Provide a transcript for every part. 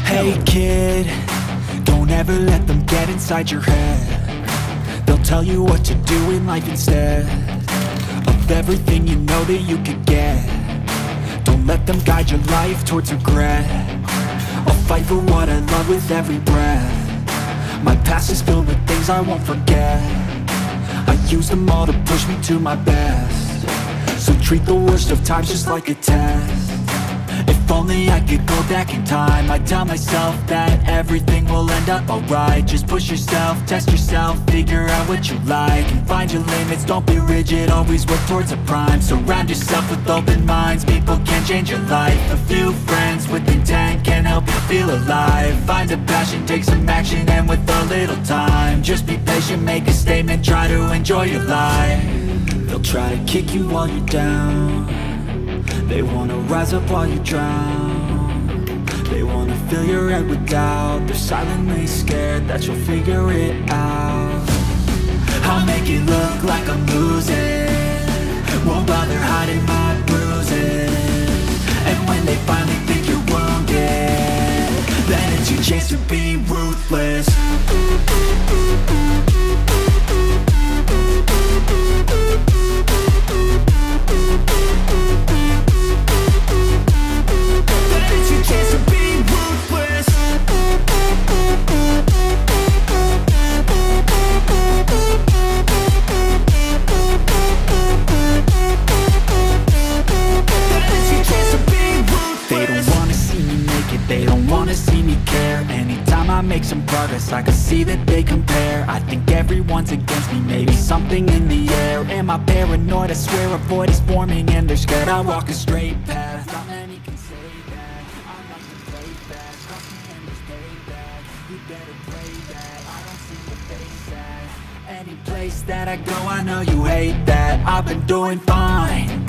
Hey kid, don't ever let them get inside your head. They'll tell you what to do in life instead of everything you know that you could get. Don't let them guide your life towards regret. I'll fight for what I love with every breath. My past is filled with things I won't forget. I use them all to push me to my best. So treat the worst of times just like a test. If only I could go back in time, I'd tell myself that everything will end up alright. Just push yourself, test yourself, figure out what you like, and find your limits, don't be rigid, always work towards a prime. Surround yourself with open minds, people can change your life. A few friends with intent can help you feel alive. Find a passion, take some action, and with a little time, just be patient, make a statement, try to enjoy your life. They'll try to kick you while you're down. They wanna rise up while you drown. They wanna fill your head with doubt. They're silently scared that you'll figure it out. I'll make it look like I'm losing, won't bother hiding my bruises. And when they finally think you're wounded, then it's your chance to be ruthless. They don't wanna see me care. Anytime I make some progress, I can see that they compare. I think everyone's against me, maybe something in the air. Am I paranoid? I swear a void is forming and they're scared I walk a straight path. Not many can say that, I'm not gonna play back. Trust me and just pay back, you better pray that I don't see your face at any place that I go. I know you hate that, I've been doing fine,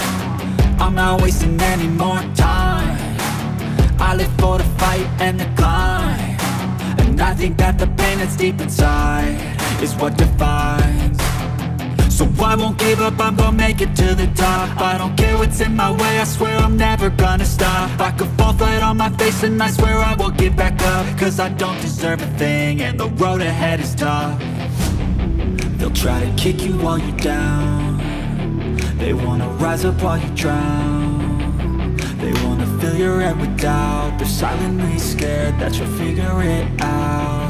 I'm not wasting any more time. I live for the fight and the climb, and I think that the pain that's deep inside is what defines. So I won't give up, I'm gonna make it to the top. I don't care what's in my way, I swear I'm never gonna stop. I could fall flat on my face and I swear I will get back up, cause I don't deserve a thing and the road ahead is tough. They'll try to kick you while you're down. They wanna rise up while you drown. They wanna fill your head with doubt. They're silently scared that you'll figure it out.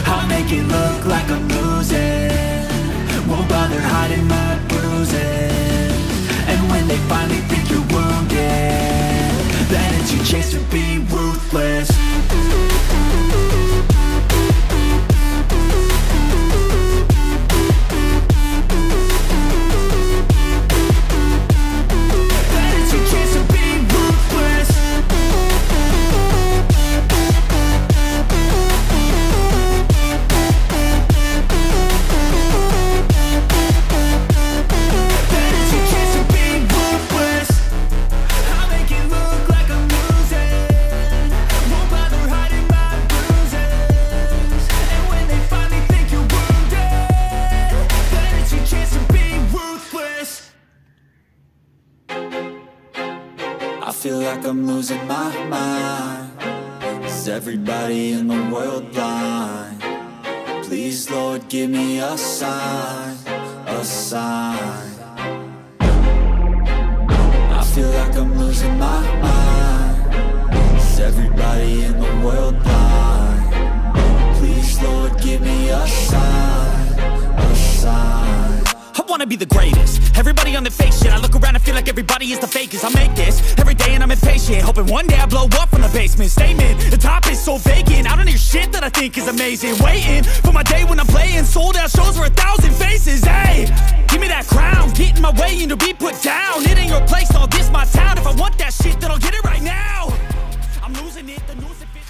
I'll make it look like I'm losing, won't bother hiding my bruises. And when they finally think you're wounded, then it's your chance to be ruthless. I feel like I'm losing my mind. Is everybody in the world blind? Please, Lord, give me a sign, a sign. I feel like I'm losing my mind. Is everybody in the world blind? Please, Lord, give me a sign, a sign. I wanna be the greatest. Everybody on the fake shit. I look around and feel like everybody is the fakest. I make this every day and I'm impatient, hoping one day I blow up from the basement. Statement, the top is so vacant. I don't hear shit that I think is amazing. Waiting for my day when I'm playing sold out shows for 1,000 faces. Hey, give me that crown, get in my way and to be put down. It ain't your place, all this my town. If I want that shit, then I'll get it right now. I'm losing it, the news it fits.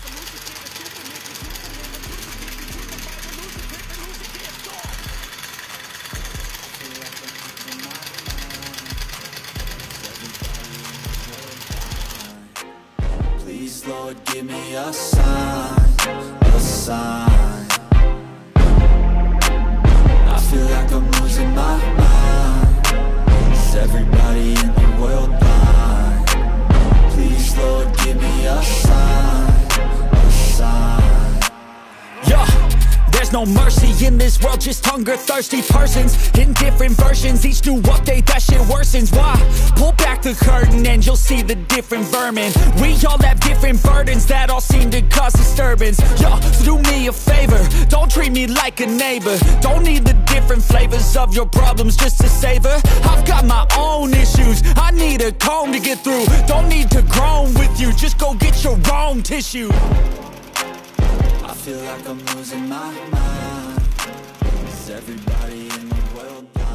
Please, Lord, give me a sign, a sign. I feel like There's no mercy in this world, just hunger-thirsty persons in different versions. Each new update, that shit worsens. Why? Pull back the curtain and you'll see the different vermin. We all have different burdens that all seem to cause disturbance. Yo, so do me a favor, don't treat me like a neighbor. Don't need the different flavors of your problems just to savor. I've got my own issues, I need a comb to get through. Don't need to groan with you, just go get your own tissue. I feel like I'm losing my mind. Is everybody in the world blind?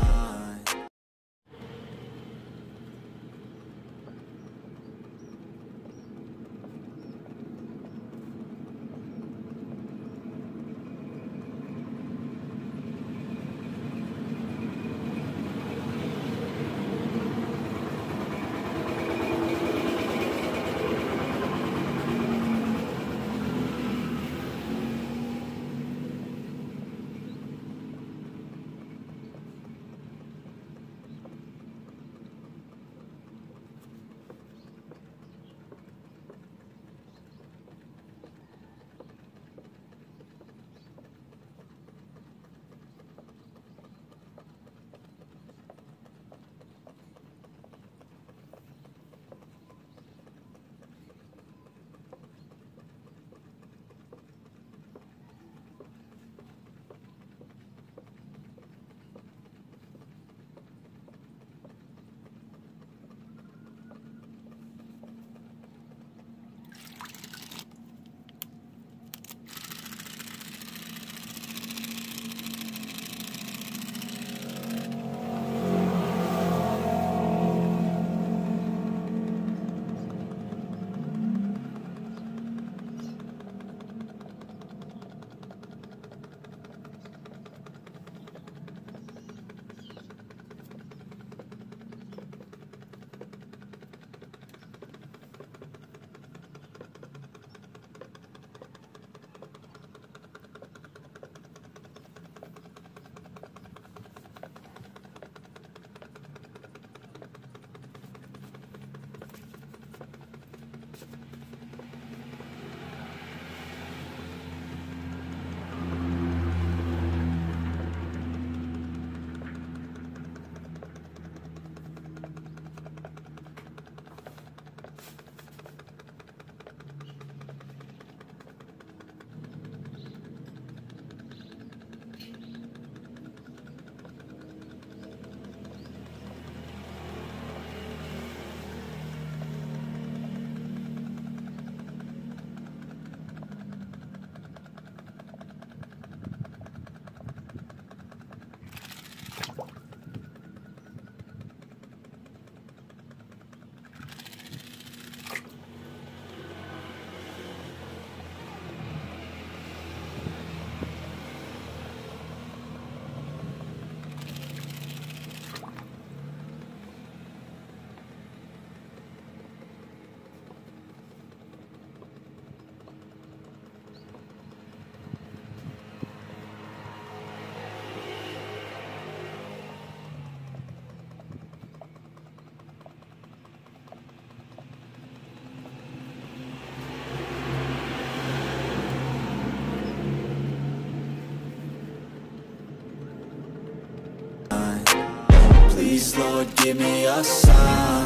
Please, Lord, give me a sign.